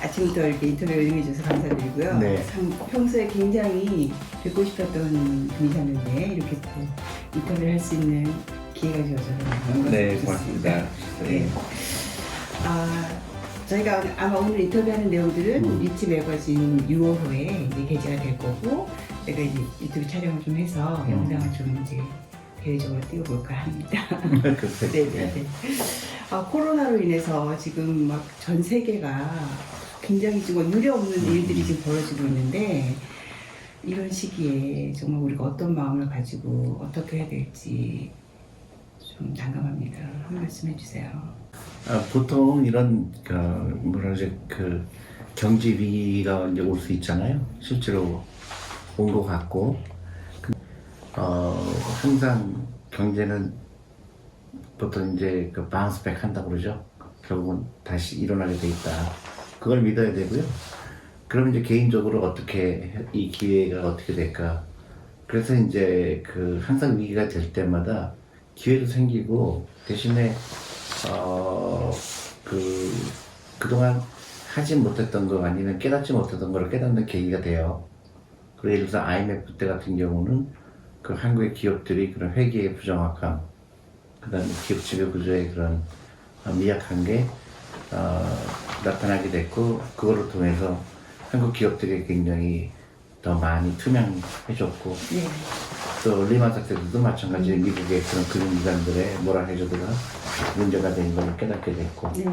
아침부터 이렇게 인터뷰 응해주셔서 감사드리고요. 네. 평소에 굉장히 뵙고 싶었던 분이셨는데 이렇게 또 인터뷰를 할 수 있는 기회가 주어져서 너무 네, 좋습니다. 고맙습니다. 네. 저희가 아마 오늘 인터뷰하는 내용들은 리치 매거진 6월호에 이제 게재가 될 거고, 제가 이제 유튜브 촬영을 좀 해서 영상을 좀 이제 대외적으로 띄워볼까 합니다. 글쎄. 네네네. 코로나로 인해서 지금 막 전 세계가 굉장히 지금 유례 없는 일들이 지금 벌어지고 있는데, 이런 시기에 정말 우리가 어떤 마음을 가지고 어떻게 해야 될지 좀 난감합니다. 한 말씀 해주세요. 보통 이런 그 경제 위기가 이제 올 수 있잖아요. 실제로 온 것 같고, 항상 경제는 보통 이제 그 바운스백 한다고 그러죠. 결국은 다시 일어나게 돼 있다. 그걸 믿어야 되고요. 그럼 이제 개인적으로 어떻게 이 기회가 어떻게 될까? 그래서 이제 항상 위기가 될 때마다 기회도 생기고, 대신에 그동안 하지 못했던 거 아니면 깨닫지 못했던 걸 깨닫는 계기가 돼요. 그래서 예를 들어서 IMF 때 같은 경우는 그 한국의 기업들이 그런 회계의 부정확함, 그다음에 기업 지배 구조의 그런 미약한 게 나타나게 됐고, 그거를 통해서 한국 기업들이 굉장히 더 많이 투명해졌고, 네. 또 리만 사태 때도 마찬가지로 미국의 그런 금융기관들의 모랄 해저드가 문제가 된 걸 깨닫게 됐고, 네.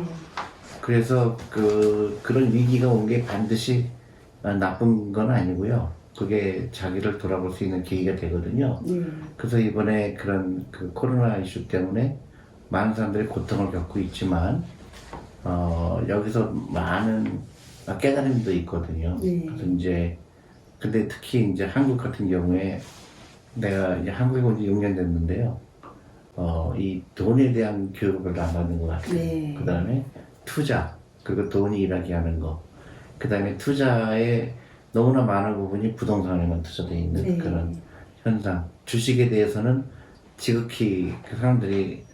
그래서 그런 위기가 온 게 반드시 나쁜 건 아니고요. 그게 자기를 돌아볼 수 있는 계기가 되거든요. 네. 그래서 이번에 그런 코로나 이슈 때문에 많은 사람들이 고통을 겪고 있지만, 여기서 많은 깨달음도 있거든요. 네. 그래서 근데 특히 이제 한국 같은 경우에 내가 이제 한국에 온 지 6년 됐는데요. 이 돈에 대한 교육을 별로 안 받는 것 같아요. 네. 그 다음에 투자, 그리고 돈이 일하게 하는 거. 그 다음에 투자의 너무나 많은 부분이 부동산에만 투자되어 있는 네. 그런 현상. 주식에 대해서는 지극히 그 사람들이,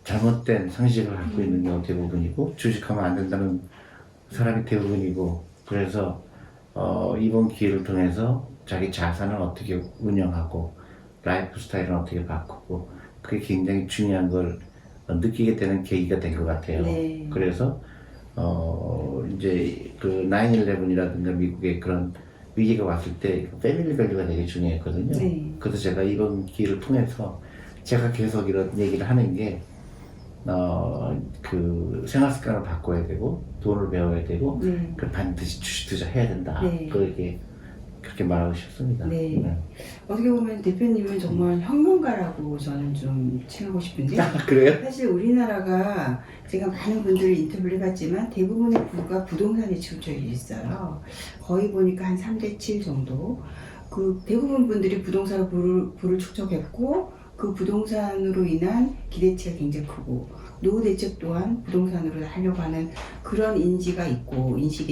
잘못된 상식을 갖고 있는 경우 대부분이고, 주식하면 안 된다는 사람이 대부분이고, 그래서 이번 기회를 통해서 자기 자산을 어떻게 운영하고 라이프 스타일을 어떻게 바꾸고, 그게 굉장히 중요한 걸 느끼게 되는 계기가 된 것 같아요. 네. 그래서 이제 9/11이라든가 미국의 그런 위기가 왔을 때 패밀리 밸류가 되게 중요했거든요. 네. 그래서 제가 이번 기회를 통해서 제가 계속 이런 얘기를 하는 게, 생활 습관을 바꿔야 되고, 돈을 배워야 되고, 네. 반드시 주식 투자해야 된다. 네. 그렇게 말하고 싶습니다. 네. 어떻게 보면 대표님은 정말 혁명가라고 저는 좀 칭하고 싶은데, 그래요? 사실 우리나라가 제가 많은 분들 인터뷰를 해봤지만 대부분의 부가 부동산에 치우쳐 있어요. 거의 보니까 한 3대7 정도. 대부분 분들이 부동산으로 부를 축적했고, 그 부동산으로 인한 기대치가 굉장히 크고, 노후 대책 또한 부동산으로 하려고 하는 그런 인식이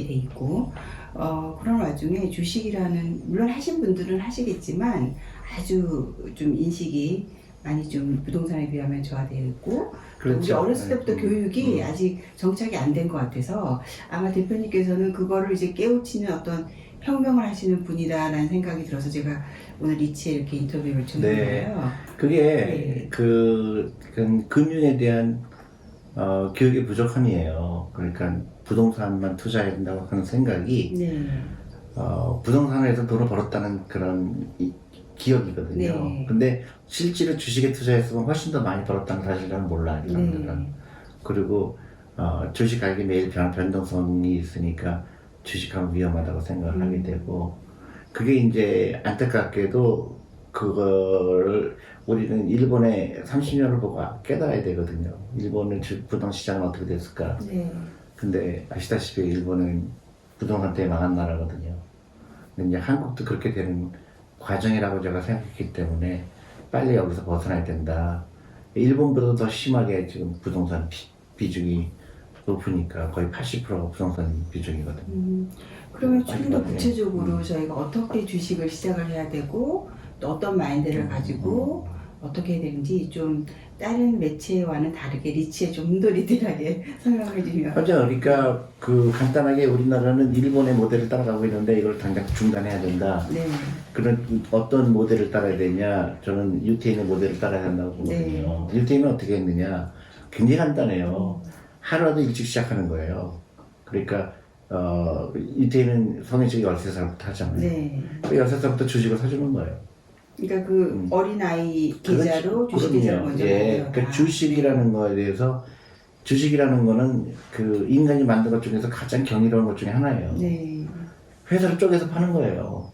돼 있고, 그런 와중에 주식이라는, 물론 하신 분들은 하시겠지만 아주 좀 인식이 많이 좀 부동산에 비하면 저하되어 있고, 그렇죠. 우리 어렸을 때부터 네. 교육이 아직 정착이 안 된 것 같아서 아마 대표님께서는 그거를 이제 깨우치는 어떤 혁명을 하시는 분이다라는 생각이 들어서 제가 오늘 리치에 이렇게 인터뷰를 좀 네. 했는데요. 그게 네. 금융에 대한 교육의 부족함이에요. 그러니까 부동산만 투자해야 된다고 하는 생각이, 네. 부동산에서 돈을 벌었다는 그런 기억이거든요. 네. 근데 실제로 주식에 투자했으면 훨씬 더 많이 벌었다는 사실은 몰라요, 사람들은. 네. 그리고 주식 가격이 매일 변동성이 있으니까 주식하면 위험하다고 생각을 하게 되고, 그게 이제 안타깝게도 그걸 우리는 일본의 30년을 보고 깨달아야 되거든요. 일본의 부동산 시장은 어떻게 됐을까? 네. 근데 아시다시피 일본은 부동산 때문에 망한 나라거든요. 근데 이제 한국도 그렇게 되는 과정이라고 제가 생각했기 때문에 빨리 여기서 벗어나야 된다. 일본보다 더 심하게 지금 부동산 비중이 높으니까 거의 80%가 부동산 비중이거든요. 그러면 좀 더 마지막에. 구체적으로 저희가 어떻게 주식을 시작을 해야 되고, 또 어떤 마인드를 가지고 어떻게 해야 되는지 좀 다른 매체와는 다르게 리치에 좀 더 디테일하게 설명해 주면. 맞아. 그러니까 그 간단하게 우리나라는 일본의 모델을 따라가고 있는데 이걸 당장 중단해야 된다. 네. 그런 어떤 모델을 따라야 되냐? 저는 유태인의 모델을 따라야 한다고 보거든요. 유태인은 어떻게 했느냐? 굉장히 간단해요. 하루라도 일찍 시작하는 거예요. 그러니까 유태인은 성인식이 13살부터 하잖아요. 네. 그 16살부터 주식을 사주는 거예요. 그러니까 그 어린아이 계좌로 주식 계좌를 그럼요. 먼저 예. 만들어라. 그 주식이라는 거에 대해서 주식이라는 거는 그 인간이 만든 것 중에서 가장 경이로운 것 중에 하나예요. 네. 회사를 쪼개서 파는 거예요.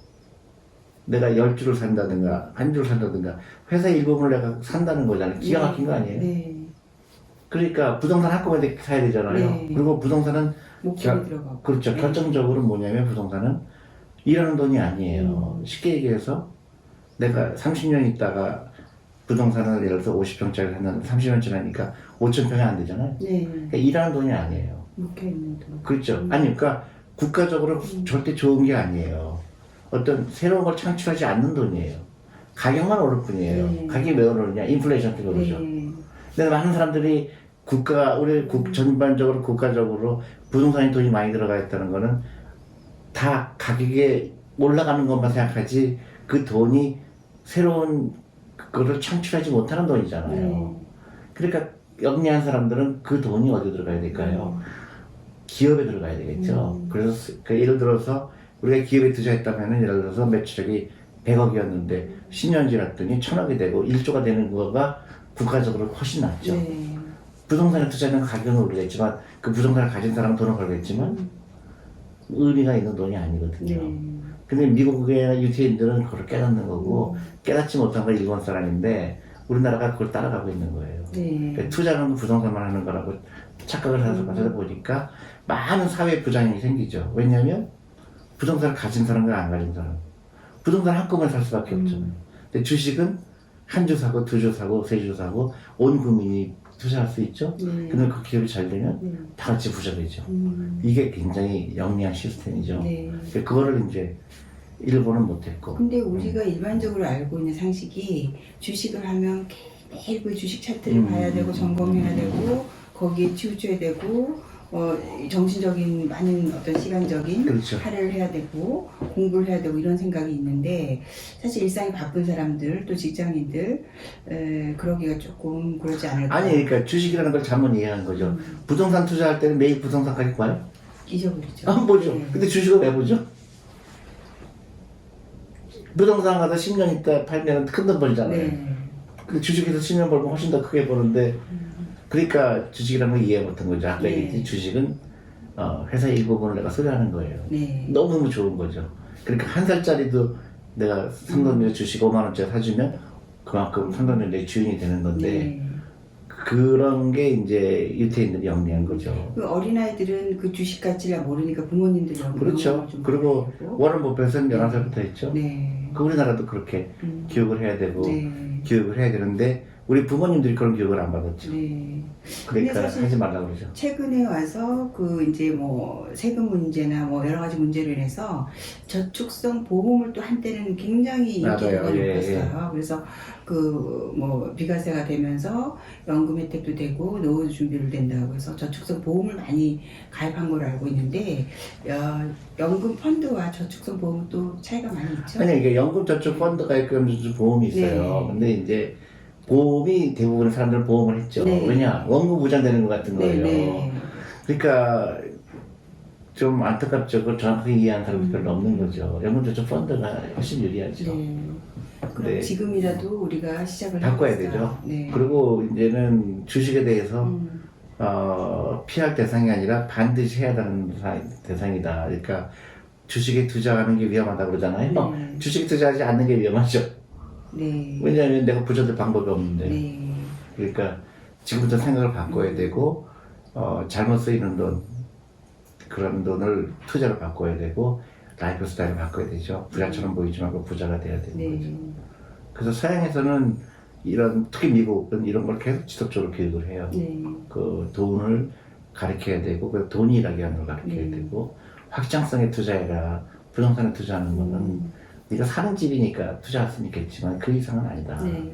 내가 10주를 산다든가, 한 주를 산다든가, 회사 일부분을 내가 산다는 거잖아요. 기가 막힌 거 아니에요? 네. 그러니까 부동산 한꺼번에 사야 되잖아요. 네. 그리고 부동산은, 목표가 들어가고. 그렇죠. 네. 결정적으로 뭐냐면 부동산은 일하는 돈이 아니에요. 쉽게 얘기해서 내가 30년 있다가 부동산을 예를 들어서 50평짜리 샀는데 30년 지나니까 5,000평이 안 되잖아요. 네. 그러니까 일하는 돈이 아니에요. 목표 있는 돈. 그렇죠. 아니, 그러니까 국가적으로 절대 좋은 게 아니에요. 어떤 새로운 걸 창출하지 않는 돈이에요. 가격만 오를 뿐이에요. 네. 가격이 왜 오르냐? 인플레이션 때문에 오르죠. 네. 근데 많은 사람들이 우리 전반적으로 국가적으로 부동산에 돈이 많이 들어가 있다는 거는 다 가격이 올라가는 것만 생각하지 그 돈이 새로운 그거를 창출하지 못하는 돈이잖아요. 네. 그러니까 영리한 사람들은 그 돈이 어디 들어가야 될까요? 기업에 들어가야 되겠죠. 그래서 예를 들어서 우리가 기업에 투자했다면 예를 들어서 매출액이 100억이었는데 10년 지났더니 1000억이 되고 1조가 되는 거가 국가적으로 훨씬 낫죠. 네. 부동산에 투자하면 가격은 오르겠지만 그 부동산을 가진 사람은 돈을 벌겠지만 의미가 있는 돈이 아니거든요. 네. 근데 미국의 유태인들은 그걸 깨닫는 거고 깨닫지 못한 건 일본 사람인데 우리나라가 그걸 따라가고 있는 거예요. 네. 그러니까 투자는 부동산만 하는 거라고 착각을 해서 가져다 보니까 많은 사회 부작용이 생기죠. 왜냐하면 부동산을 가진 사람과 안 가진 사람. 부동산 한꺼번에 살 수밖에 없잖아요. 근데 주식은 한 주 사고, 두 주 사고, 세 주 사고 온 국민이 투자할 수 있죠. 네. 근데 그 기업이 잘 되면 다 같이 부자 되죠. 이게 굉장히 영리한 시스템이죠. 네. 그거를 이제 일본은 못했고. 근데 우리가 일반적으로 알고 있는 상식이 주식을 하면 매일 그 주식 차트를 봐야 되고 점검해야 되고 거기에 치우쳐야 되고 정신적인 많은 어떤 시간적인 그렇죠. 할애를 해야 되고 공부를 해야 되고 이런 생각이 있는데 사실 일상이 바쁜 사람들 또 직장인들 그러기가 조금 그러지 않을까. 아니 그러니까 주식이라는 걸 잘못 이해하는 거죠. 부동산 투자할 때는 매일 부동산 가격 봐요? 잊어버리죠. 안 보죠. 네. 근데 주식을 왜 보죠? 부동산 가서 10년 있다 팔면 큰 돈 벌잖아요. 네. 그 주식에서 10년 벌면 훨씬 더 크게 버는데 그러니까 주식이라는 걸 이해 못한 거죠. 아까 네. 얘기했지 주식은 회사 일부분을 내가 소유하는 거예요. 네. 너무너무 좋은 거죠. 그러니까 한 살짜리도 내가 삼성전자 주식 5만 원짜리 사주면 그만큼 삼성전자의 주인이 되는 건데 네. 그런 게 이제 유태인들이 영리한 거죠. 그 어린아이들은 그 주식 가치를 모르니까 부모님들이 그렇죠. 그리고 워런 버핏은 11살부터 했죠. 네. 그 우리나라도 그렇게 교육을 해야 되고 네. 교육을 해야 되는데 우리 부모님들이 그런 교육을 안 받았죠. 네. 그러니까 근데 사실 하지 말라고 그러죠. 최근에 와서 그 이제 뭐 세금 문제나 뭐 여러 가지 문제로 인해서 저축성 보험을 또 한때는 굉장히 인기가 맞아요. 예, 높았어요. 그래서 그 뭐 비과세가 되면서 연금 혜택도 되고 노후 준비를 된다고 해서 저축성 보험을 많이 가입한 걸로 알고 있는데 연금 펀드와 저축성 보험은 또 차이가 많이 있죠. 아니 이게 연금 저축 펀드 가입하면서 보험이 있어요. 네. 근데 이제 보험이 대부분의 사람들은 보험을 했죠. 네. 왜냐 원금 보장되는 것 같은 거예요. 네. 그러니까 좀 안타깝죠. 그걸 정확하게 이해하는 사람이 별로 없는 거죠. 연금 저축 펀드가 훨씬 유리하죠. 네. 그럼 네. 지금이라도 우리가 시작을 바꿔야 해볼까? 되죠. 네. 그리고 이제는 주식에 대해서 피할 대상이 아니라 반드시 해야 되는 대상이다. 그러니까 주식에 투자하는 게 위험하다고 그러잖아요. 네. 주식에 투자하지 않는 게 위험하죠. 네. 왜냐하면 내가 부자 될 방법이 없는데. 네. 그러니까 지금부터 생각을 바꿔야 되고 잘못 쓰이는 돈, 그런 돈을 투자로 바꿔야 되고 라이프 스타일을 바꿔야 되죠. 부자처럼 보이지 말고 부자가 돼야 되는 네. 거죠. 그래서 서양에서는 이런 특히 미국은 이런 걸 계속 지속적으로 교육을 해요. 네. 그 돈을 가르쳐야 되고 그 돈이 일하게 하는 걸 가르쳐야 되고 확장성에 투자해라. 부동산에 투자하는 거는 네가 사는 집이니까 투자할 수는 있겠지만 그 이상은 아니다. 네.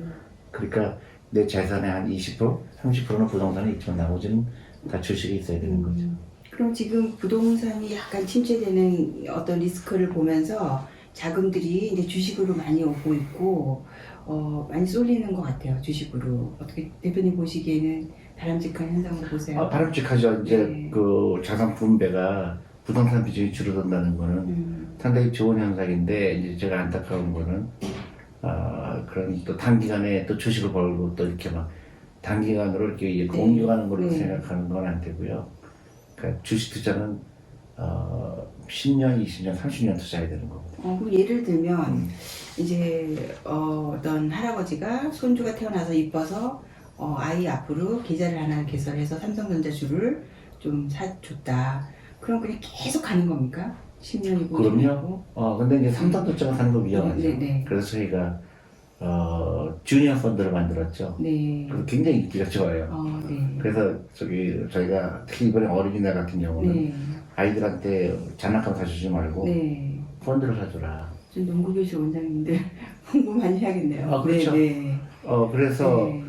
그러니까 내 재산의 한 20%, 30%는 부동산에 있지만 나머지는 다 주식에 있어야 되는 거죠. 그럼 지금 부동산이 약간 침체되는 어떤 리스크를 보면서 자금들이 이제 주식으로 많이 오고 있고 많이 쏠리는 것 같아요. 주식으로. 어떻게 대표님 보시기에는 바람직한 현상으로 보세요? 바람직하죠. 이제 네. 그 자산 분배가 부동산 비중이 줄어든다는 거는 상당히 좋은 현상인데 이제 제가 안타까운 거는 그런 또 단기간에 또 주식을 벌고 또 이렇게 막 단기간으로 이렇게 공유하는 걸로 네. 생각하는 건 안 되고요. 그러니까 주식 투자는 10년, 20년, 30년 투자해야 되는 거고. 그럼 예를 들면 이제 어떤 할아버지가 손주가 태어나서 이뻐서 아이 앞으로 계좌를 하나 개설해서 삼성전자주를 좀 사줬다. 그럼 그냥 계속 가는 겁니까? 10년이고 그럼요. 근데 이제 삼성전자가 사는 거 위험하죠. 네. 그래서 저희가 주니어 펀드를 만들었죠. 네. 그래서 굉장히 인기가 좋아요. 네. 그래서 저희가 특히 이번에 어린이날 같은 경우는 네. 아이들한테 장난감 사주지 말고 네. 펀드를 사줘라. 좀 농구교실 원장님들 홍보 많이 해야겠네요. 그렇죠. 네. 그래서 네.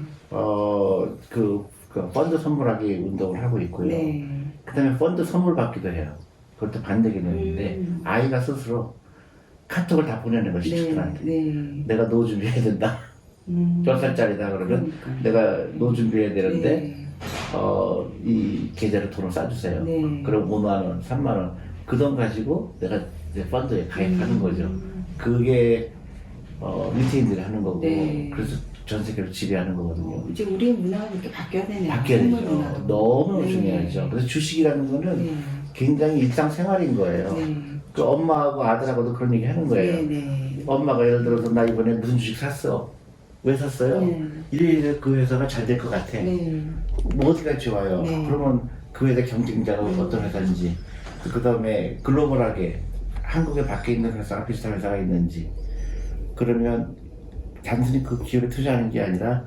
그 펀드 선물하기 운동을 하고 있고요. 네. 그다음에 펀드 선물 받기도 해요. 그것도 반대 개념인데 아이가 스스로 카톡을 다 보내는 거 시청자한테. 네. 내가 노후 준비해야 된다. 몇 살짜리다 그러면 그러니까요. 내가 노후 준비해야 되는데 네. 이 계좌로 돈을 싸주세요. 네. 그럼 5만 원, 3만 원 그 돈 가지고 내가 내 펀드에 가입하는 거죠. 그게 유태인들이 하는 거고 네. 그래서 전 세계를 지배하는 거거든요. 이제 우리의 문화가 그렇게 바뀌어야 되네요. 바뀌어야 선물 되죠. 문화도. 너무 네. 중요하죠. 그래서 주식이라는 거는 네. 굉장히 일상생활인 거예요. 네. 그 엄마하고 아들하고도 그런 얘기 하는 거예요. 네. 엄마가 예를 들어서 나 이번에 무슨 주식 샀어. 왜 샀어요? 네. 일일이 그 회사가 잘 될 것 같아. 네. 뭐 어디가 좋아요? 네. 그러면 그 회사 경쟁자가 어떤 회사인지, 그 다음에 글로벌하게 한국에 밖에 있는 회사가 비슷한 회사가 있는지, 그러면 단순히 그 기업에 투자하는 게 아니라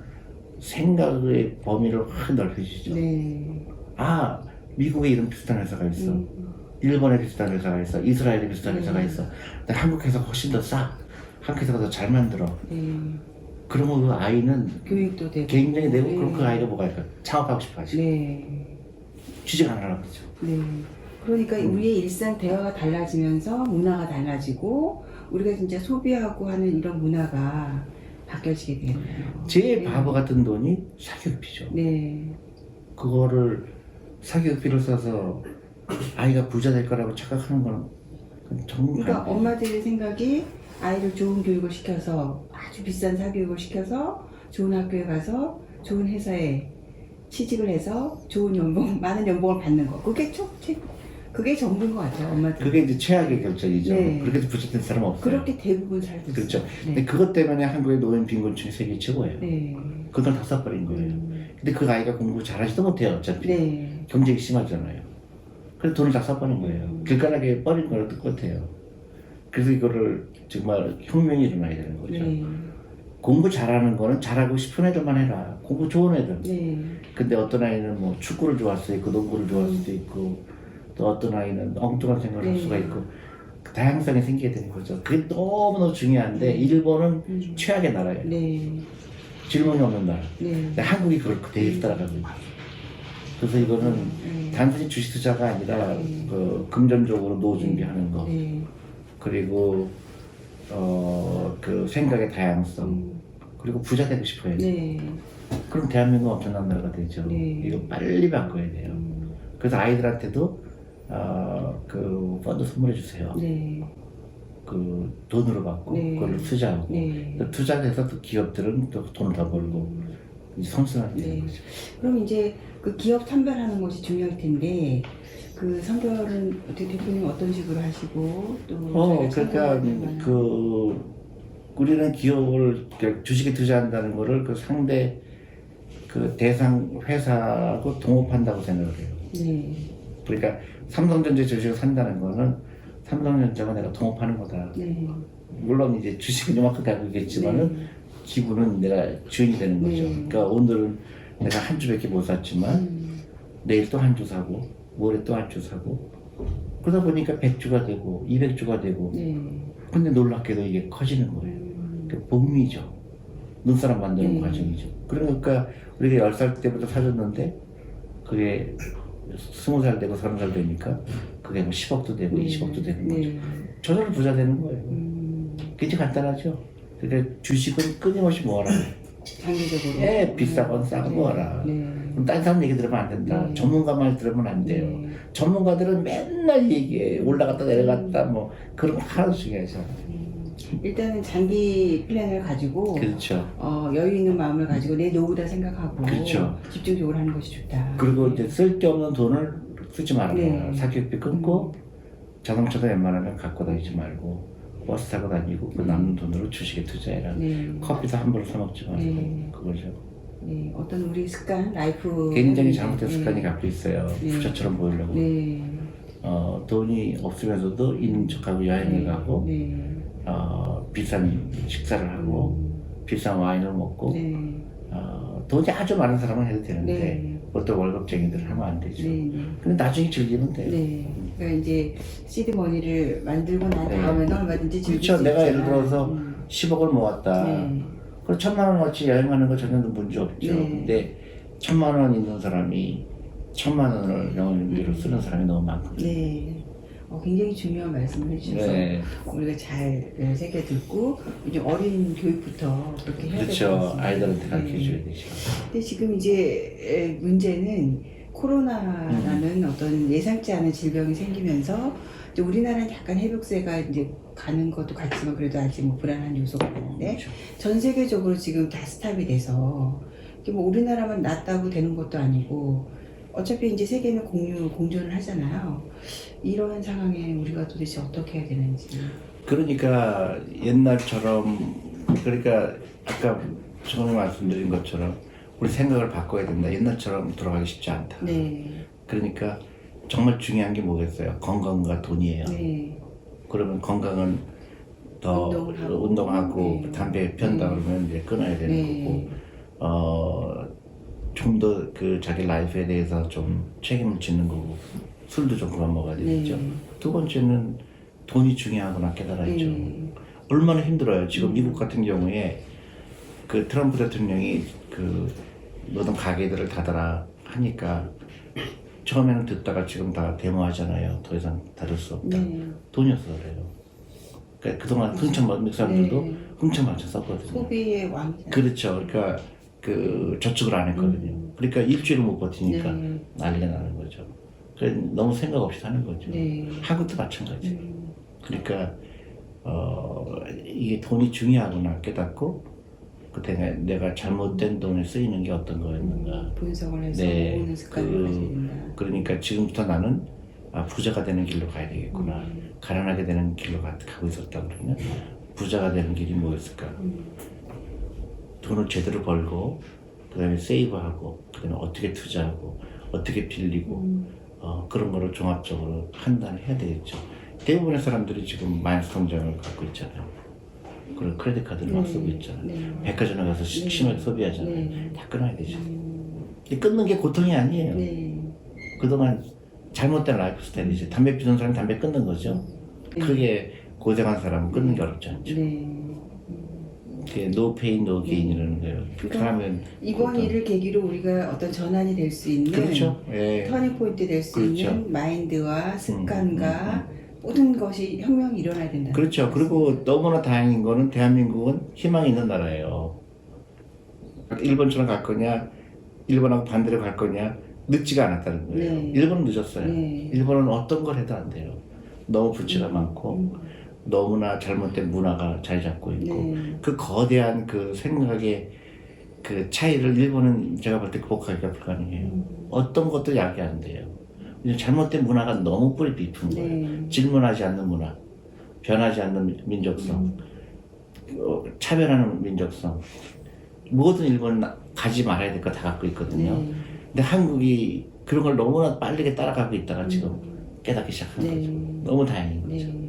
생각의 범위를 확 넓혀주죠. 네. 미국에 이런 비슷한 회사가 있어. 일본에 비슷한 회사가 있어. 이스라엘에 비슷한 회사가 있어. 근데 한국 회사가 훨씬 더 싸. 한국 회사가 더 잘 만들어. 네. 그러면 그 아이는 교육도 되고. 굉장히 내고 네. 그럼 그 아이가 뭐가 할까? 창업하고 싶어 하지. 네. 취직 안 하라고 그러죠. 네. 그러니까 우리의 일상 대화가 달라지면서 문화가 달라지고 우리가 진짜 소비하고 하는 이런 문화가 바뀌어지게 되네요. 제일 네. 바보 같은 돈이 사교육비죠. 네. 그거를 사교육비를 써서 아이가 부자 될 거라고 착각하는 건 정말 그러니까 안 돼요. 엄마들의 생각이 아이를 좋은 교육을 시켜서 아주 비싼 사교육을 시켜서 좋은 학교에 가서 좋은 회사에 취직을 해서 좋은 연봉, 많은 연봉을 받는 거. 그게 전부인 것 같아요, 엄마들. 그게 이제 최악의 결정이죠. 네. 그렇게 해서 부자 된 사람 없어요. 그렇게 대부분 살고 있어요. 그렇죠. 네. 근데 그것 때문에 한국의 노인 빈곤층이 세계 최고예요. 네. 그 돈 다 써버린 거예요. 근데 그 아이가 공부 잘하지도 못해요, 어차피. 네. 경쟁이 심하잖아요. 그래서 돈을 다 써버린 거예요. 길가락에 버린 거랑 똑같아요. 그래서 이거를 정말 혁명이 일어나야 되는 거죠. 네. 공부 잘하는 거는 잘하고 싶은 애들만 해라. 공부 좋은 애들. 네. 근데 어떤 아이는 뭐 축구를 좋아할 수도 있고 농구를 좋아할 수도 있고 또 어떤 아이는 엉뚱한 생각을 할 네. 수가 있고 다양성이 생기게 되는 거죠. 그게 너무너무 중요한데 일본은 최악의 나라예요. 네. 질문이 없는 나라. 네. 근데 한국이 그걸 그대로 따라가고 있어요. 그래서 이거는 단순히 주식 투자가 아니라 그 금전적으로 노후 준비하는 거 네. 그리고 그 생각의 다양성 그리고 부자 되고 싶어요. 네. 그럼 대한민국 엄청난 나라가 되죠. 네. 이거 빨리 바꿔야 돼요. 그래서 아이들한테도 그 펀드 선물해 주세요. 네. 그 돈으로 받고 네. 그걸 투자하고 네. 또 투자해서 또 기업들은 또 돈을 더 벌고 이제 선순환이 되는 네. 거죠. 그럼 이제 그 기업 선별하는 것이 중요할 텐데 그 선별은 어떻게 대표님 어떤 식으로 하시고 또 그러니까 저희가 참고할 그 우리는 기업을 주식에 투자한다는 거를 그 상대 그 대상 회사하고 동업한다고 생각을 해요. 네. 그러니까 삼성전자 주식을 산다는 거는 삼성전자가 내가 동업하는 거다. 네. 물론 이제 주식은 이만큼 가고 있겠지만은 기분은 내가 주인이 되는 거죠. 네. 그러니까 오늘은 내가 한 주밖에 못 샀지만 내일 또 한 주 사고 모레 또 한 주 사고 그러다 보니까 100주가 되고 200주가 되고 네. 근데 놀랍게도 이게 커지는 거예요. 그 복리죠. 눈사람 만드는 네. 과정이죠. 그러니까 우리가 10살 때부터 사줬는데 그게 20살 되고 30살 되니까 그게 뭐 10억도 되고 20억도 되는 거죠. 네. 저절로 부자 되는 거예요. 굉장히 간단하죠. 그러니까 주식은 끊임없이 모아라. 장기적으로. 예, 비싸건 싸건 모아라. 네. 그럼 딴 사람 얘기 들으면 안 된다. 네. 전문가 말 들으면 안 돼요. 네. 전문가들은 맨날 얘기해. 올라갔다 내려갔다 뭐 그런 거 하나도 중요하지 않아요. 일단은 장기 플랜을 가지고 그렇죠. 여유 있는 마음을 가지고 내 노후다 생각하고 그렇죠. 집중적으로 하는 것이 좋다. 그리고 이제 쓸데없는 돈을 쓰지 말아요. 네. 사교육비 끊고 자동차도 웬만하면 갖고 다니지 말고 버스 타고 다니고 그 남는 돈으로 주식에 투자해라. 네. 커피도 함부로 사 먹지 말고 네. 그거죠. 네. 어떤 우리 습관, 라이프 굉장히 네. 잘못된 습관이 갖고 있어요. 네. 부자처럼 보이려고. 네. 돈이 없으면서도 있는 척하고 여행을 네. 가고 네. 비싼 식사를 하고 비싼 와인을 먹고 네. 돈이 아주 많은 사람은 해도 되는데 네. 보통 월급쟁이들은 하면 안 되죠. 네. 근데 나중에 즐기면 돼요. 네. 그러니까 이제 시드머니를 만들고 난 네. 다음에는 얼마든지 즐길 그렇죠. 수 내가 있잖아. 예를 들어서 10억을 모았다. 네. 그럼 1,000만 원어치 여행하는 거 전혀 문제 없죠. 네. 근데 1,000만 원 있는 사람이 1,000만 원을 영업비로 쓰는 사람이 너무 많거든요. 네. 굉장히 중요한 말씀을 해주셔서 네. 우리가 잘 새겨 듣고 이제 어린 교육부터 그렇게 해야 될 것 그렇죠. 같습니다. 아이들한테 가르쳐 네. 줘야 되죠. 근데 지금 이제 문제는 코로나라는 어떤 예상치 않은 질병이 생기면서 이제 우리나라는 약간 회복세가 이제 가는 것도 같지만 그래도 아직 뭐 불안한 요소가 있는데 그렇죠. 전 세계적으로 지금 다 스탑이 돼서 이게 뭐 우리나라만 낫다고 되는 것도 아니고 어차피 이제 세계는 공존을 하잖아요. 이러한 상황에 우리가 도대체 어떻게 해야 되는지. 그러니까 옛날처럼 그러니까 아까 처음에 말씀드린 것처럼 우리 생각을 바꿔야 된다. 옛날처럼 돌아가기 쉽지 않다. 네. 그러니까 정말 중요한 게 뭐겠어요? 건강과 돈이에요. 네. 그러면 건강은 더 운동하고 네. 담배 편다 그러면 이제 끊어야 되는 네. 거고 좀 더 그 자기 라이프에 대해서 좀 책임을 짓는 거고 술도 좀 그만 먹어야 되겠죠. 네. 두 번째는 돈이 중요하구나 깨달아야죠. 네. 얼마나 힘들어요. 지금 미국 같은 경우에 그 트럼프 대통령이 그 모든 가게들을 닫아라 하니까 처음에는 듣다가 지금 다 데모하잖아요. 더 이상 닫을 수 없다. 네. 돈이 없어서 그래요. 그러니까 그동안 흥청받는 사람들도 네. 흥청맞춰 썼거든요. 소비의 왕. 그렇죠. 그러니까 그 저축을 안 했거든요. 그러니까 일주일을 못 버티니까 네. 난리 나는 거죠. 그래서 너무 생각 없이 사는 거죠. 네. 한국도 마찬가지. 그러니까 이게 돈이 중요하구나 깨닫고 그때 내가 잘못된 돈에 쓰이는 게 어떤 거였는가. 분석을 해서 네, 모으는 습관을 가져야 된다. 그러니까 지금부터 나는 부자가 되는 길로 가야 되겠구나. 가난하게 되는 길로 가고 있었다 그러면 부자가 되는 길이 뭐였을까? 돈을 제대로 벌고 그다음에 세이브하고 그다음에 어떻게 투자하고 어떻게 빌리고 그런 거를 종합적으로 판단을 해야 되겠죠. 대부분의 사람들이 지금 마이너스 통장을 갖고 있잖아요. 그리고 크레딧 카드를 막 쓰고 있잖아요. 네. 백화점에 가서 네. 심하게 소비하잖아요. 네. 다 끊어야 되죠. 근데 끊는 게 고통이 아니에요. 네. 그동안 잘못된 라이프 스타일이지. 담배 피우는 사람은 담배 끊는 거죠. 네. 크게 고생한 사람은 끊는 게 어렵지 않죠. 네. 그게 no pain, no gain이라는 거예요. 그렇게 하면 이번 고통. 일을 계기로 우리가 어떤 전환이 될 수 있는 그렇죠. 예. 터닝 포인트 될 수 그렇죠. 있는 마인드와 습관과 모든 것이 혁명이 일어나야 된다. 그렇죠. 그리고 너무나 다행인 거는 대한민국은 희망이 있는 나라예요. 일본처럼 갈 거냐, 일본하고 반대로 갈 거냐, 늦지가 않았다는 거예요. 네. 일본은 늦었어요. 네. 일본은 어떤 걸 해도 안 돼요. 너무 부채가 많고, 너무나 잘못된 문화가 자리 잡고 있고, 네. 그 거대한 그 생각의 그 차이를 일본은 제가 볼 때 극복하기가 불가능해요. 어떤 것도 약이 안 돼요. 잘못된 문화가 너무 뿌리 깊은 거예요. 네. 질문하지 않는 문화, 변하지 않는 민족성, 차별하는 민족성, 모든 일본은 가지 말아야 될 거 다 갖고 있거든요. 네. 근데 한국이 그런 걸 너무나 빠르게 따라가고 있다가 지금 깨닫기 시작한 네. 거죠. 너무 다행인 거죠. 네.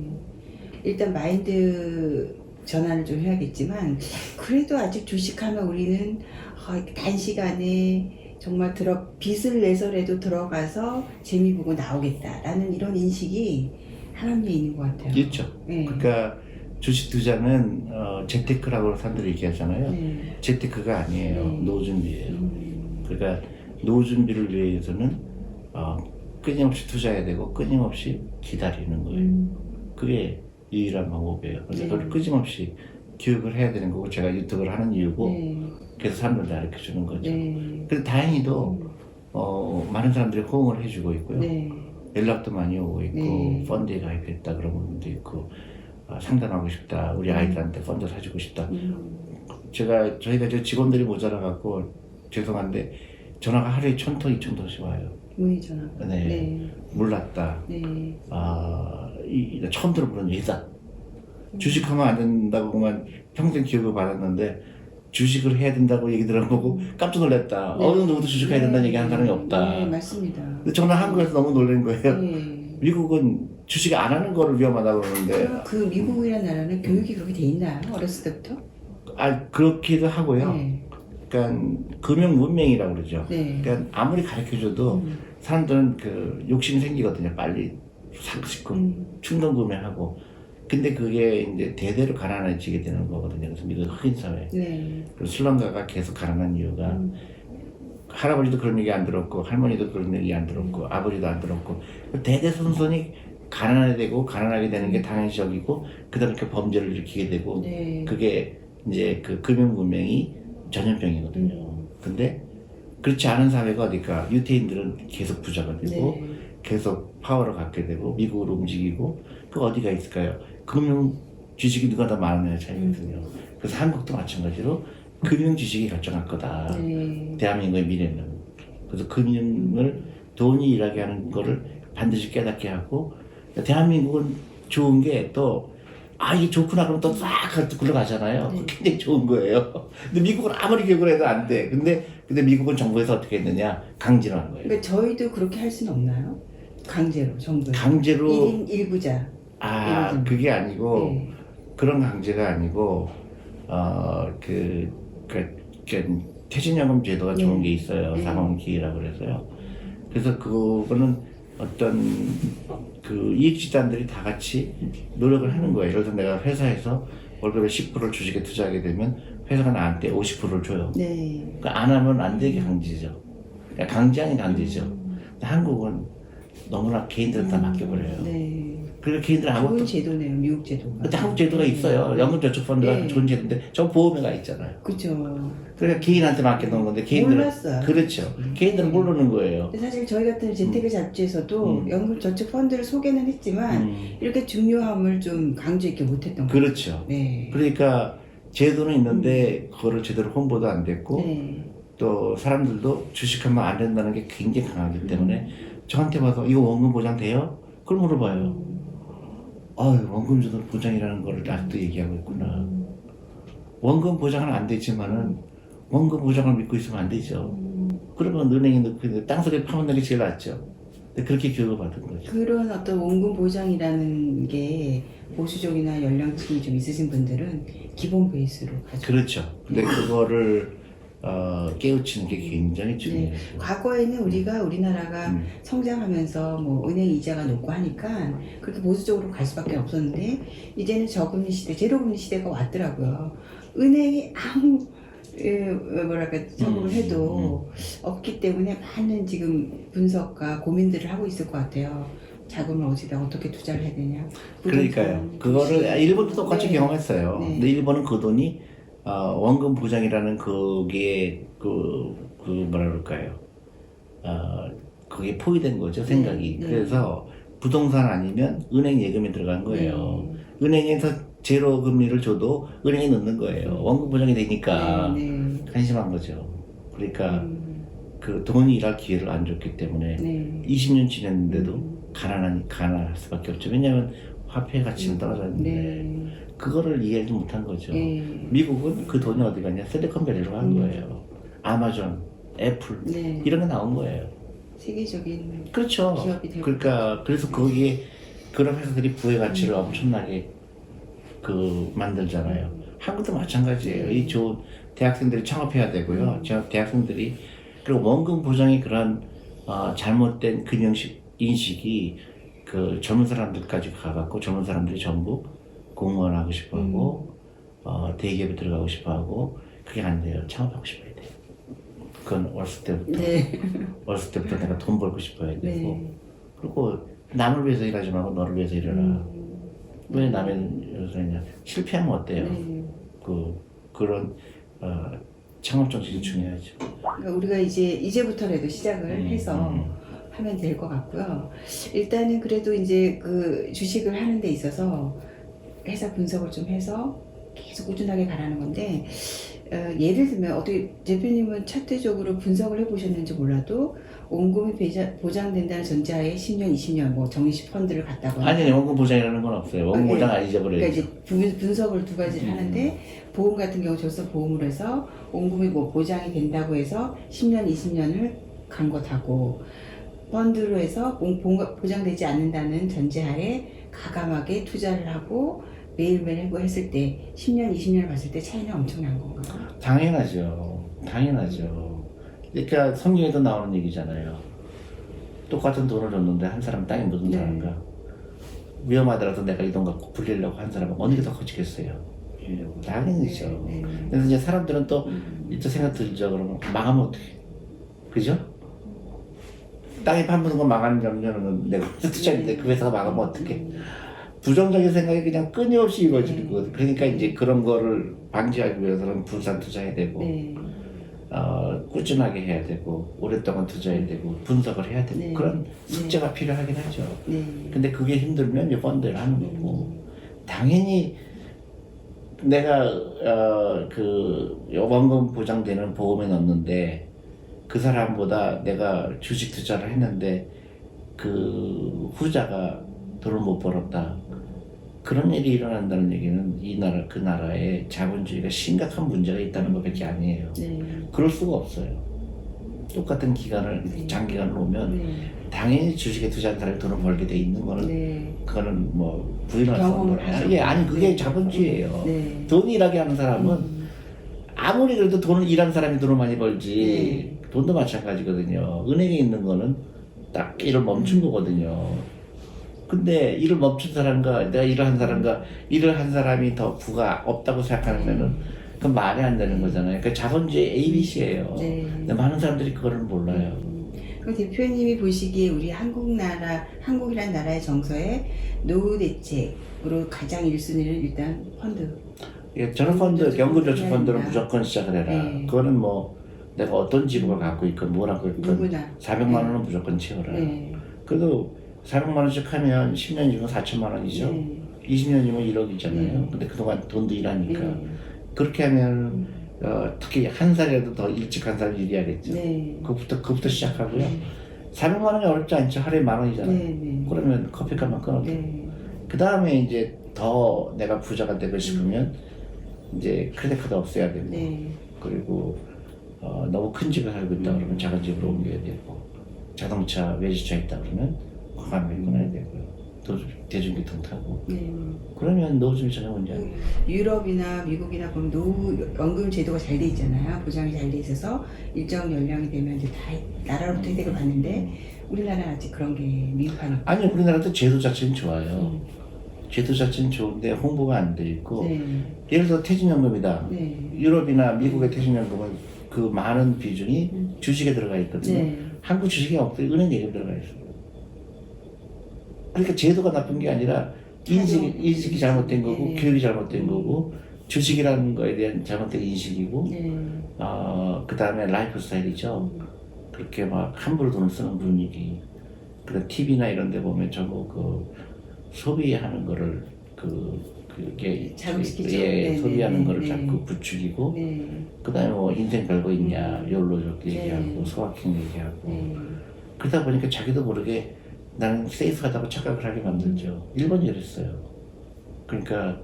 일단 마인드 전환을 좀 해야겠지만 그래도 아직 주식하면 우리는 단시간에 정말 빚을 내서라도 들어가서 재미 보고 나오겠다라는 이런 인식이 하나님에 있는 것 같아요. 있죠. 네. 그러니까 주식 투자는 재테크라고 사람들이 얘기하잖아요. 네. 재테크가 아니에요. 네. 노후 준비예요. 그러니까 노후 준비를 위해서는 끊임없이 투자해야 되고 끊임없이 기다리는 거예요. 그게 유일한 방법이에요. 그래서 네. 그걸 끊임없이 교육을 해야 되는 거고 제가 유튜브를 하는 이유고 네. 그래서 사람들한테 가르쳐 주는 거죠. 네. 그래서 다행히도 많은 사람들이 호응을 해주고 있고요. 네. 연락도 많이 오고 있고 네. 펀드에 가입했다 그런 분도 있고 상담하고 싶다 우리 아이들한테 펀드 사주고 싶다. 저희가 저 직원들이 모자라 갖고 죄송한데 전화가 하루에 1,000통 2,000통씩 와요. 문의 전화가. 네. 네. 몰랐다. 네. 처음 들어보는 얘기다. 주식하면 안 된다고만 평생 교육을 받았는데 주식을 해야 된다고 얘기 들어보고 깜짝 놀랐다. 네. 어느 누구도 주식해야 된다는 네. 얘기 하는 사람이 없다. 네, 맞습니다. 근데 저는 한국에서 너무 놀란 거예요. 네. 미국은 주식 안 하는 거를 위험하다고 그러는데 그럼 그 미국이라는 나라는 교육이 그렇게 돼 있나요? 어렸을 때부터? 그렇기도 하고요. 네. 그러니까 금융 문맹이라고 그러죠. 네. 그러니까 아무리 가르쳐줘도 사람들은 그 욕심이 생기거든요. 빨리 사고 싶고 충동 구매하고. 근데 그게 이제 대대로 가난해지게 되는 거거든요. 그래서 미국 흑인 사회. 네. 그리고 슬럼가가 계속 가난한 이유가 할아버지도 그런 얘기 안 들었고 할머니도 그런 얘기 안 들었고 아버지도 안 들었고 대대손손이 가난하게 되는 게 당연시적이고 그다음에 그 범죄를 일으키게 되고 네. 그게 이제 그 금융 문명이 전염병이거든요. 근데 그렇지 않은 사회가 어딜까? 유태인들은 계속 부자가 되고 네. 계속 파워를 갖게 되고 미국으로 움직이고 그 어디가 있을까요? 금융 지식이 누가 더 많으냐의 차이거든요. 그래서 한국도 마찬가지로 금융 지식이 결정할 거다. 네. 대한민국의 미래는. 그래서 금융을 돈이 일하게 하는 거를 반드시 깨닫게 하고 대한민국은 좋은 게 또 이게 좋구나 그러면 또 싹 굴러가잖아요. 네. 굉장히 좋은 거예요. 근데 미국은 아무리 교육을 해도 안 돼. 근데 미국은 정부에서 어떻게 했느냐? 강제로 한 거예요. 그러니까 저희도 그렇게 할 수는 없나요? 강제로 정부. 강제로 1인 1부자. 그게 아니고 네. 그런 강제가 아니고 퇴직연금 제도가 네. 좋은 게 있어요. 네. 사망기라고 그래서요. 그래서 그거는 어떤 그 이익집단들이 다 같이 노력을 하는 거예요. 예를 들어 내가 회사에서 월급의 10%를 주식에 투자하게 되면 회사가 나한테 50%를 줘요. 네. 그러니까 안 하면 안 되게 강제죠. 그러니까 강제 아닌 강제죠. 근데 한국은 너무나 개인들한테 다 맡겨버려요. 네. 그러니까 개인들 좋은 아무것도. 제도네요, 미국 제도가. 근데 한국 제도가 있어요. 연금저축펀드가 네. 좋은 제도인데 저 보험회가 있잖아요. 그렇죠. 그러니까 개인한테 맡겨놓은 건데 개인들은 몰랐어요. 그렇죠. 개인들은 모르는 거예요. 근데 사실 저희 같은 재테크 잡지에서도 연금저축펀드를 소개는 했지만 이렇게 중요함을 좀 강조 있게 못했던 거예요. 그렇죠. 네. 그러니까 제도는 있는데 그거를 제대로 홍보도 안 됐고 네. 또 사람들도 주식하면 안 된다는 게 굉장히 강하기 때문에 저한테 와서 이거 원금 보장 돼요? 그걸 물어봐요. 원금 보장이라는 걸 아직도 얘기하고 있구나. 원금 보장은 안 되지만은 원금 보장을 믿고 있으면 안 되죠. 그러면 은행에 넣고 땅속에 파묻는 게 제일 낫죠. 근데 그렇게 교육을 받은 거죠. 그런 어떤 원금 보장이라는 게 보수적이나 연령층이 좀 있으신 분들은 기본 베이스로 가지고. 그렇죠. 근데 그거를 깨우치는 게 굉장히 중요해요. 과거에는 우리나라가 성장하면서 뭐 은행 이자가 높고 하니까 그렇게 보수적으로 갈 수밖에 없었는데 이제는 저금리 시대, 제로금리 시대가 왔더라고요. 은행이 아무 적응을 해도 없기 때문에 많은 지금 분석과 고민들을 하고 있을 것 같아요. 자금을 어디다 어떻게 투자를 해야 되냐. 그러니까요. 그거를 일본도 똑같이 네. 경험했어요. 네. 근데 일본은 그 돈이 원금 보장이라는 그게 뭐라 그럴까요? 그게 포위된 거죠, 생각이. 네. 그래서 부동산 아니면 은행 예금에 들어간 거예요. 은행에서 제로 금리를 줘도 은행에 넣는 거예요. 원금 보장이 되니까 한심한 거죠. 그러니까 그 돈이 일할 기회를 안 줬기 때문에 20년 지냈는데도 가난할 수밖에 없죠. 왜냐하면 화폐 가치는 떨어졌는데 그거를 이해하지 못한 거죠. 미국은 그 돈이 어디 갔냐? 실리콘밸리로 간 거예요. 아마존, 애플 이런 게 나온 거예요. 세계적인 그렇죠. 기업이 되고. 그러니까 그래서 거기에 그런 회사들이 부의 가치를 엄청나게 만들잖아요. 한국도 마찬가지예요. 이 좋은 대학생들이 창업해야 되고요. 대학생들이 그리고 원금 보장의 그런 잘못된 금융 인식이 그 젊은 사람들까지 가갖고 젊은 사람들이 전부 공무원 하고 싶어하고 대기업에 들어가고 싶어하고 그게 안 돼요. 창업하고 싶어야 돼요. 그건 어렸을 때부터 네. 어렸을 때부터 내가 돈 벌고 싶어야 되고 네. 그리고 남을 위해서 일하지 말고 너를 위해서 일해라. 왜 남의 위해서 했냐? 실패하면 어때요? 네. 그런 창업 정신이 중요하죠. 그러니까 우리가 이제부터라도 시작을 해서 하면 될 것 같고요. 일단은 그래도 이제 그 주식을 하는 데 있어서 회사 분석을 좀 해서 계속 꾸준하게 가라는 건데, 예를 들면 어떻게 대표님은 차트적으로 분석을 해보셨는지 몰라도 원금이 보장된다는 전제하에 10년, 20년 뭐 정리식 펀드를 갖다거나 아니 원금 보장이라는 건 없어요. 원금 네. 보장 안 잊어버려요. 그러니까 이제 분석을 두 가지를 하는데, 보험 같은 경우 절서 보험으로 해서 원금이 뭐 보장이 된다고 해서 10년, 20년을 간 것하고, 펀드로 해서 보장되지 않는다는 전제하에 가감하게 투자를 하고 매일매일 하고 했을 때 10년, 20년을 봤을 때 차이는 엄청난 건가요? 당연하죠. 당연하죠. 그러니까 성경에도 나오는 얘기잖아요. 똑같은 돈을 줬는데 한 사람 땅에 묻은 네. 사람과 위험하더라도 내가 이 돈 갖고 불리려고 한 사람은 어느 게 더 커지겠어요? 당연히죠. 네. 그래서 이제 사람들은 또 이쪽 생각 들죠. 그러면 망하면 어떡해? 그죠? 땅에 파묻은 거 망하는 점은 내가 투자인데 그 회사가 망하면 어떡해? 부정적인 생각이 그냥 끊임없이 이루어지는 거거든. 그러니까 이제 그런 거를 방지하기 위해서는 분산 투자해야 되고, 네. 꾸준하게 해야 되고, 오랫동안 투자해야 되고, 분석을 해야 되고, 네. 그런 숙제가 필요하긴 하죠. 네. 근데 그게 힘들면 이제 펀드를 하는 거고, 당연히 내가 그 원금 보장되는 보험에 넣는데 그 사람보다 내가 주식 투자를 했는데 그 후자가 돈을 못 벌었다. 그런 일이 일어난다는 얘기는 이 나라 그 나라에 자본주의가 심각한 문제가 있다는 것밖에 아니에요. 네. 그럴 수가 없어요. 똑같은 기간을 장기간을 놓으면 네. 당연히 주식에 투자한 사람이 돈을 벌게 돼 있는 거는 네. 그거는 뭐 부인할 수 없는 경험을 거예요. 하셨고. 예, 아니 그게 네. 자본주의예요. 네. 돈 일하게 하는 사람은 아무리 그래도 돈을 일하는 사람이 돈을 많이 벌지 돈도 마찬가지거든요. 은행에 있는 거는 딱 일을 멈춘 거거든요. 근데 일을 멈춘 사람과 내가 일을 한 사람과 일을 한 사람이 더 부가 없다고 생각하면은 그건 말이 안 되는 거잖아요. 그 자본주의 ABC예요. 네. 근데 많은 사람들이 그거를 몰라요. 그럼 대표님이 보시기에 우리 한국이란 나라의 정서에 노후 대책으로 가장 1순위는 일단 펀드. 예, 저는 펀드, 연금저축 펀드를 해야 된다. 무조건 시작을 해라. 네. 그거는 뭐 내가 어떤 직업을 갖고 있건 뭘 갖고 있건 누구나. 400만 원은 무조건 채워라. 네. 그래도 400만 원씩 하면 10년이면 4천만 원이죠. 네. 20년이면 1억이잖아요. 네. 근데 그동안 돈도 일하니까. 네. 그렇게 하면 특히 한 살이라도 더 일찍 한 사람이 일해야겠죠. 네. 그것부터 시작하고요. 400만 원이 어렵지 않죠. 하루에 만 원이잖아요. 네. 그러면 커피값만 끊어도. 네. 그 다음에 이제 더 내가 부자가 되고 싶으면 이제 크레딧카드 없애야 되고 네. 그리고 너무 큰 집에 살고 있다 그러면 작은 집으로 옮겨야 되고 자동차 외제차 있다 그러면 과감하게 끊어야 되고요. 대중교통 타고 네. 그러면 노후증이 전혀 문제 아니에요. 유럽이나 미국이나 보면 노후 연금 제도가 잘 돼 있잖아요. 보장이 잘 돼 있어서 일정 연령이 되면 이제 다 나라로부터 혜택을 받는데 우리나라는 아직 그런 게 미흡하니까. 아니 우리나라도 제도 자체는 좋아요. 제도 자체는 좋은데 홍보가 안 돼 있고 네. 예를 들어 퇴직연금이다. 네. 유럽이나 미국의 퇴직연금은 그 많은 비중이 주식에 들어가 있거든요. 네. 한국 주식이 없어요. 은행 예금 들어가 있어요. 그러니까 제도가 나쁜 게 아니라 인식이 잘못된 거고 네. 교육이 잘못된 거고 주식이라는 거에 대한 잘못된 인식이고 네. 그 다음에 라이프 스타일이죠. 그렇게 막 함부로 돈을 쓰는 분위기. 그런 TV나 이런 데 보면 전부 그 소비하는 거를 그게 자극시키죠. 예, 네, 소비하는 네, 거를 네. 자꾸 부추기고 네. 그다음에 뭐 인생 별거 있냐 욜로족 네. 얘기하고 소확행 얘기하고 네. 그러다 보니까 자기도 모르게 나는 세이프하다고 착각을 하게 만들죠. 일본이 그랬어요. 그러니까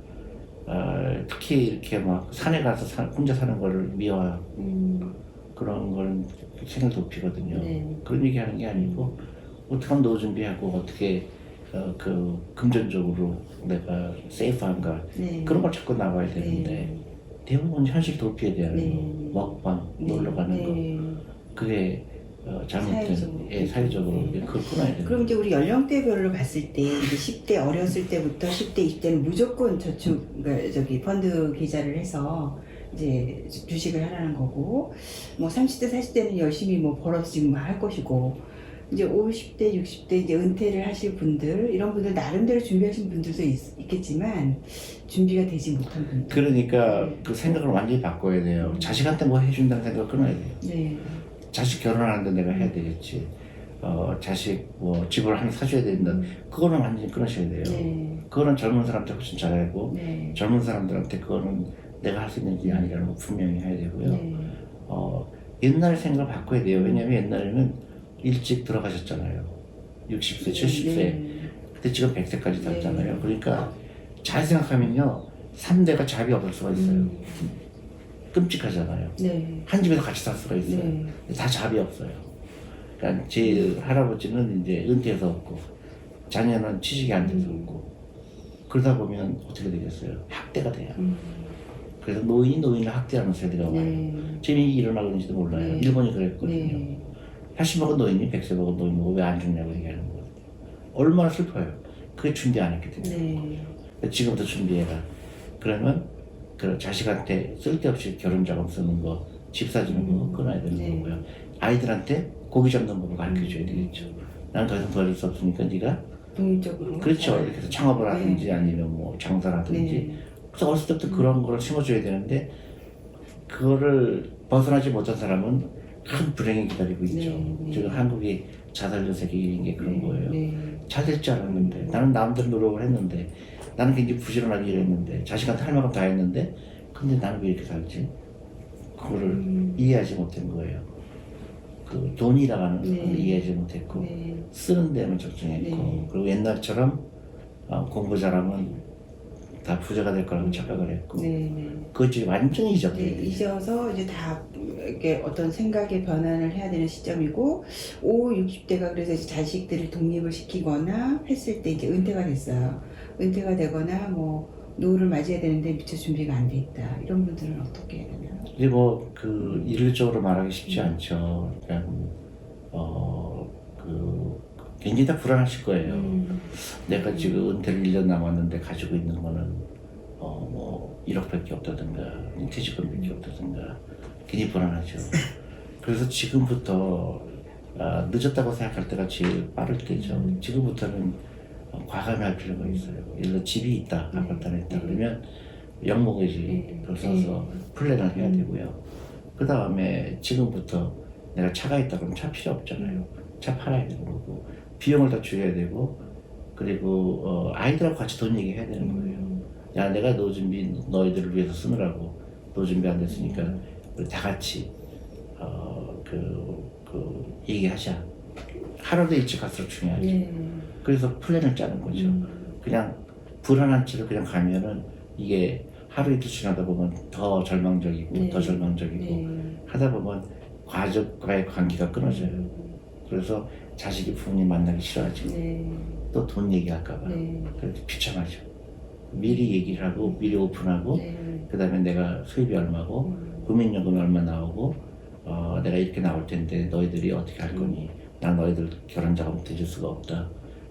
특히 이렇게 막 산에 가서 혼자 사는 거를 미워하고 그런 거는 생을 높이거든요. 네. 그런 얘기하는 게 아니고 어떻게 하면 노후 준비하고 어떻게 그 금전적으로 내가 세이프한가 네. 그런 걸 자꾸 나와야 되는데 네. 대부분 현실 도피에 대한 네. 거, 먹방, 놀러 가는 거 네. 그게 잘못된 사회적으로. 사회적으로 네. 그걸 끊어야 돼요. 그럼 이제 우리 연령대별로 봤을 때 이제 10대 어렸을 때부터 10대, 20대는 무조건 저축 그러니까 저기 펀드 계좌를 해서 이제 주식을 하라는 거고, 뭐 30대, 40대는 열심히 뭐 벌어서 지금 할 것이고, 이제 50대, 60대 이제 은퇴를 하실 분들, 이런 분들 나름대로 준비하신 분들도 있겠지만 준비가 되지 못한 분들. 그러니까 그 생각을 완전히 바꿔야 돼요. 자식한테 뭐 해준다는 생각을 끊어야 돼요. 네. 자식 결혼하는데 내가 해야 되겠지. 자식 뭐 집을 하나 사줘야 된다. 그거는 완전히 끊으셔야 돼요. 네. 그거는 젊은 사람한테 훨씬 잘하고 네. 젊은 사람들한테 그거는 내가 할 수 있는 일이 아니라는 거 분명히 해야 되고요. 네. 옛날 생각을 바꿔야 돼요. 왜냐면 옛날에는 일찍 들어가셨잖아요. 60세, 70세. 네. 그때 지금 100세까지 살잖아요. 네. 그러니까 잘 생각하면요. 3대가 잡이 없을 수가 있어요. 끔찍하잖아요. 네. 한 집에서 같이 살 수가 있어요. 네. 다 잡이 없어요. 그러니까 제 할아버지는 이제 은퇴해서 없고 자녀는 취직이 안 돼서 없고 그러다 보면 어떻게 되겠어요? 학대가 돼요. 그래서 노인을 학대하는 세대가 와요. 네. 지금 이게 일어나고 있는지도 몰라요. 네. 일본이 그랬거든요. 네. 80 먹은 노인이 100세 먹은 노인이고 왜 안 죽냐고 얘기하는 거거든요. 얼마나 슬퍼요. 그게 준비 안 했기 때문에. 네. 지금부터 준비해라. 그러면 그 자식한테 쓸데없이 결혼 자금 쓰는 거, 집 사주는 거 끊어야 되는 네. 거고요. 아이들한테 고기 잡는 법을 가르쳐줘야 되겠죠. 나는 더 이상 도와줄 수 없으니까 네가 독립적으로. 그렇죠. 이렇게 해서 창업을 하든지 네. 아니면 뭐 장사를 하든지. 네. 그래서 어렸을 때부터 그런 거를 심어줘야 되는데 그거를 벗어나지 못한 사람은 큰 불행이 기다리고 있죠. 네. 지금 한국이 자살률 세계 1위인 게 그런 거예요. 네. 잘 될 줄 알았는데 나는 나름대로 노력을 했는데 나는 굉장히 부지런하게 일했는데 자식한테 할 만큼 다 했는데 근데 나는 왜 이렇게 살지? 그거를 이해하지 못한 거예요. 그 돈이라는 네. 걸 이해하지 못했고 네. 쓰는 데는 적정했고 네. 그리고 옛날처럼 공부 잘하면 다 부자가 될 거라고 착각을 했고 네. 네. 그것이 완전히 네, 잊어버려요. 잊어서 이제 다 이렇게 어떤 생각의 변환을 해야 되는 시점이고 50, 60대가 그래서 이제 자식들을 독립을 시키거나 했을 때 이제 은퇴가 됐어요. 은퇴가 되거나 뭐 노후를 맞이해야 되는데 미처 준비가 안 돼 있다. 이런 분들은 어떻게 해야 되나요? 이제 그 일률적으로 말하기 쉽지 않죠. 그러니까 굉장히 다 불안하실 거예요. 내가 지금 은퇴를 1년 남았는데 가지고 있는 거는 뭐 1억밖에 없다든가 퇴직금밖에 없다든가 굉장히 불안하죠. 그래서 지금부터 늦었다고 생각할 때가 제일 빠를 때죠. 지금부터는 과감할 필요가 있어요. 예를 들어 집이 있다, 아파트 안에 있다 그러면 영목이지를 써서 플랜을 해야 되고요. 그 다음에 지금부터 내가 차가 있다 그러면 차 필요 없잖아요. 차 팔아야 되는 거고 비용을 다 줄여야 되고 그리고 아이들하고 같이 돈 얘기해야 되는 거예요. 야 내가 노 준비 너희들을 위해서 쓰느라고 노 준비 안 됐으니까 우리 다 같이 얘기하자. 하루도 일찍 갈수록 중요하죠. 그래서 플랜을 짜는 거죠. 그냥 불안한 채로 그냥 가면은 이게 하루 이틀 지나다 보면 더 절망적이고 네. 더 절망적이고 네. 하다 보면 가족과의 관계가 끊어져요. 그래서 자식이 부모님 만나기 싫어하죠. 네. 또 돈 얘기할까봐. 네. 그래서 비참하죠. 미리 얘기를 하고 미리 오픈하고 네. 그 다음에 내가 수입이 얼마고 국민연금이 얼마 나오고 내가 이렇게 나올 텐데 너희들이 어떻게 할 거니? 난 너희들 결혼 자금 대줄 수가 없다.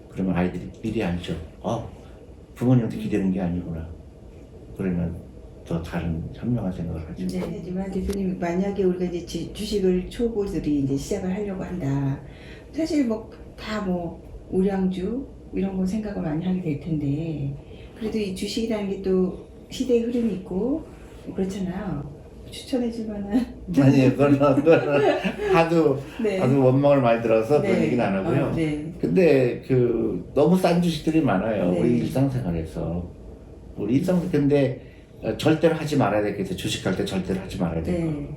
그러면 아이들이 미리 알죠. 부모님한테 기대는 게 아니구나. 그러면 또 다른 현명한 생각을 하죠. 네, 하지만 대표님 만약에 우리가 이제 주식을 초보들이 이제 시작을 하려고 한다. 사실 다 우량주 이런 거 생각을 많이 하게 될 텐데 그래도 이 주식이라는 게 또 시대의 흐름이 있고 그렇잖아요. 추천해줄 만한 아니 그거는 하도 네. 원망을 많이 들어서 그런 네. 얘기는 안 하고요. 네. 근데 너무 싼 주식들이 많아요. 네. 우리 일상생활에서 근데 절대로 하지 말아야 되겠죠. 주식할 때 절대로 하지 말아야 되고 네.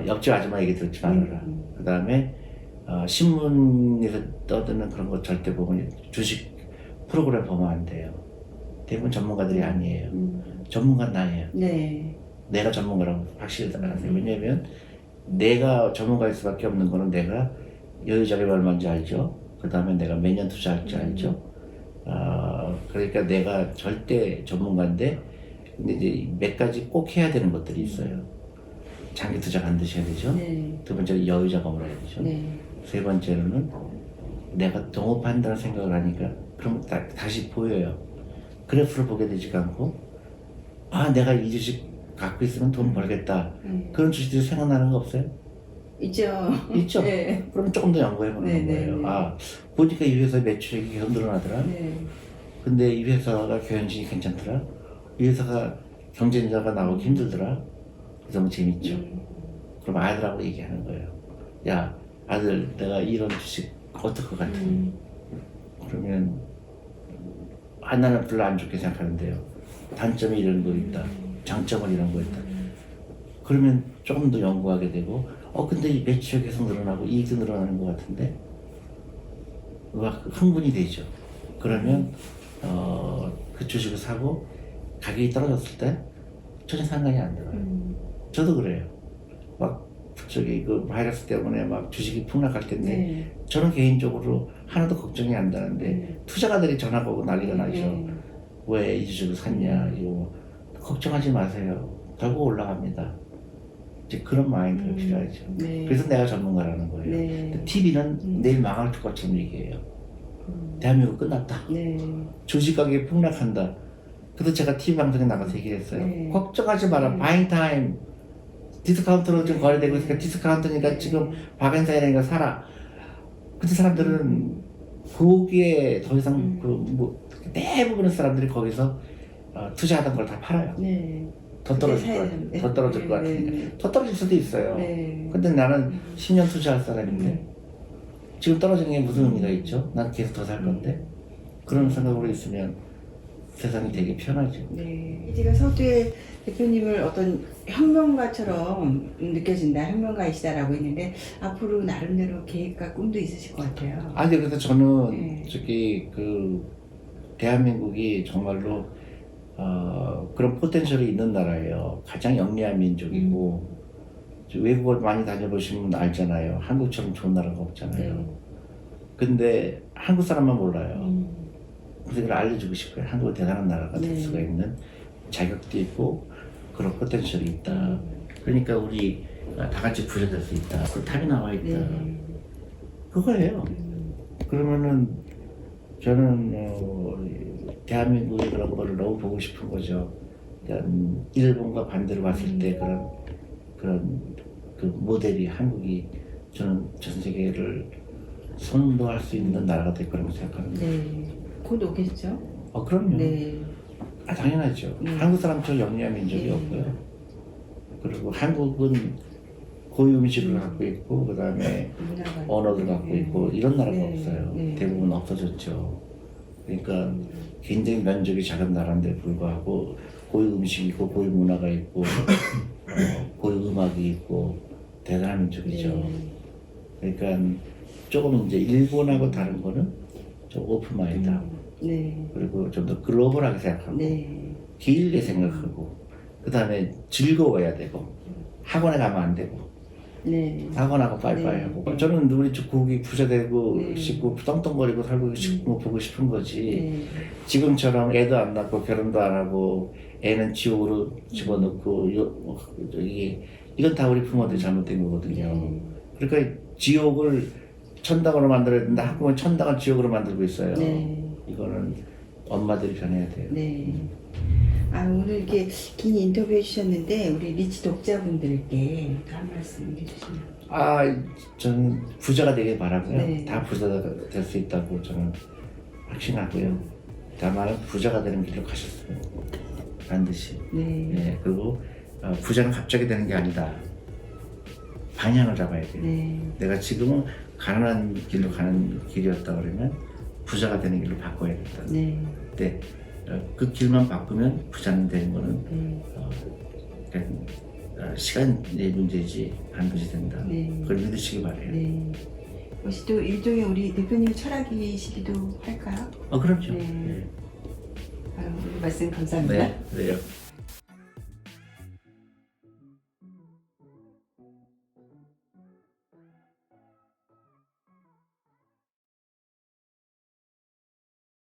옆집 아줌마 얘기 듣지 말아라. 그 다음에 신문에서 떠드는 그런 거 절대 보면 주식 프로그램 보면 안 돼요. 대부분 전문가들이 아니에요. 전문가는 나예요. 네. 내가 전문가라고 확실히 알아세요. 왜냐면 내가 전문가일 수밖에 없는 거는 내가 여유자금이 얼마인지 알죠. 그 다음에 내가 매년 투자할지 알죠. 그러니까 내가 절대 전문가인데 근데 이제 몇 가지 꼭 해야 되는 것들이 있어요. 장기 투자 반드시 해야 되죠. 네. 두 번째는 여유 자금을 해야 되죠. 네. 세 번째로는 내가 동업한다는 생각을 하니까 그럼 다시 보여요. 그래프를 보게 되지가 않고 아 내가 이 주식 갖고 있으면 돈 벌겠다. 그런 주식들이 생각나는 거 없어요? 있죠. 있죠. 네. 그럼 조금 더 연구해보는 네, 네, 거예요. 네. 아 보니까 이 회사 매출액이 계속 늘어나더라. 네. 근데 이 회사가 경영진이 괜찮더라. 이 회사가 경쟁자가 나오기 힘들더라. 그래서 너무 재밌죠. 그럼 아들하고 얘기하는 거예요. 야 아들 내가 이런 주식 어떨 것 같아? 그러면 하나는 별로 안 좋게 생각하는데요. 단점이 이런 거 있다. 장점은 이런 거 있다. 그러면 조금 더 연구하게 되고 근데 이 매출이 계속 늘어나고 이익도 늘어나는 것 같은데 막 흥분이 되죠. 그러면 그 주식을 사고 가격이 떨어졌을 때 전혀 상관이 안 들어요. 저도 그래요. 막 저기 그 바이러스 때문에 막 주식이 폭락할 텐데 네. 저는 개인적으로 하나도 걱정이 안 되는데 투자가들이 전화가 오고 난리가 나죠. 왜 이 주식을 샀냐 이거 걱정하지 마세요. 결국 올라갑니다. 이제 그런 마인드가 필요하죠. 네. 그래서 내가 전문가라는 거예요. 네. TV는 내일 망할 것처럼 얘기해요. 대한민국 끝났다. 네. 주식 가격이 폭락한다. 그래서 제가 TV 방송에 나가서 얘기를 했어요. 네. 걱정하지 마라. 바잉 타임. 디스카운트로 지금 거래되고 있으니까 디스카운트니까 지금 박앤사이라니까 사라. 근데 사람들은 거기에 더 이상 대부분의 사람들이 거기서 투자하던 걸 다 팔아요. 네. 더 떨어질 것 같아요. 네. 더 떨어질 것 네. 같으니까. 더 떨어질 수도 있어요. 네. 근데 나는 10년 투자할 사람인데 지금 떨어지는 게 무슨 의미가 있죠? 난 계속 더 살 건데. 그런 생각으로 있으면 세상이 되게 편하죠. 네. 제가 서두에 대표님을 어떤 혁명가처럼 느껴진다, 혁명가이시다라고 했는데 앞으로 나름대로 계획과 꿈도 있으실 것 같아요. 아니 그래서 저는 네. 저기 그 대한민국이 정말로 그런 포텐셜이 있는 나라예요. 가장 영리한 민족이고 외국을 많이 다녀보시면 알잖아요. 한국처럼 좋은 나라가 없잖아요. 네. 근데 한국 사람만 몰라요. 그래서 이걸 알려주고 싶어요. 한국은 대단한 나라가 될 네. 수가 있는 자격도 있고 그런 포텐셜이 있다. 그러니까 우리 다 같이 부자 될 수 있다. 그 답이 나와 있다. 네. 그거예요. 그러면은 저는 대한민국의 그런 거를 너무 보고 싶은 거죠. 그러니까 일본과 반대로 봤을 때 그런 그 모델이 한국이 저는 전 세계를 선도할 수 있는 나라가 될 거라고 생각하는데. 네. 곧 오겠죠? 그럼요. 네. 당연하죠. 한국 사람처럼 영리한 민족이 없고요. 그리고 한국은 고유 음식을 갖고 있고 그 다음에 언어를 갖고 있고 이런 나라가 네. 없어요. 네. 대부분 없어졌죠. 그러니까 굉장히 면적이 작은 나라인데 불구하고 고유 음식이 있고 고유 문화가 있고 고유 음악이 있고 대단한 민족이죠. 그러니까 조금 이제 일본하고 다른 거는 좀 오픈 마인드하고 네. 그리고 좀 더 글로벌하게 생각하고 네. 길게 생각하고 그 다음에 즐거워야 되고 학원에 가면 안 되고 네. 학원하고 빠이빠이 네. 하고 저는 우리 국이 부자 되고 네. 싶고 덩덩거리고 살고 싶고 보고 싶은 거지. 네. 지금처럼 애도 안 낳고 결혼도 안 하고 애는 지옥으로 집어넣고 이건 다 우리 부모들이 잘못된 거거든요. 네. 그러니까 지옥을 천당으로 만들어야 된다. 한국은 천당을 지옥으로 만들고 있어요. 네. 이거는 엄마들이 변해야 돼요. 네. 오늘 이렇게 긴 인터뷰 해주셨는데 우리 리치 독자분들께 한 말씀 해주시면. 저는 부자가 되길 바라고요. 네. 다 부자가 될 수 있다고 저는 확신하고요. 다만 부자가 되는 길로 가셨어요. 반드시. 네. 네. 그리고 부자는 갑자기 되는 게 아니다. 방향을 잡아야 돼요. 네. 내가 지금은 가난한 길로 가는 길이었다 그러면 부자가 되는 길로 바꿔야겠다. 네. 근데 그 길만 바꾸면 부자는 되는 거는 그냥 시간의 문제지 반드시 된다. 네. 그걸 믿으시기 바래요. 네. 혹시 또 일종의 우리 대표님 철학이시기도 할까요? 그렇죠. 네. 네. 오늘 말씀 감사합니다. 네. 그래요.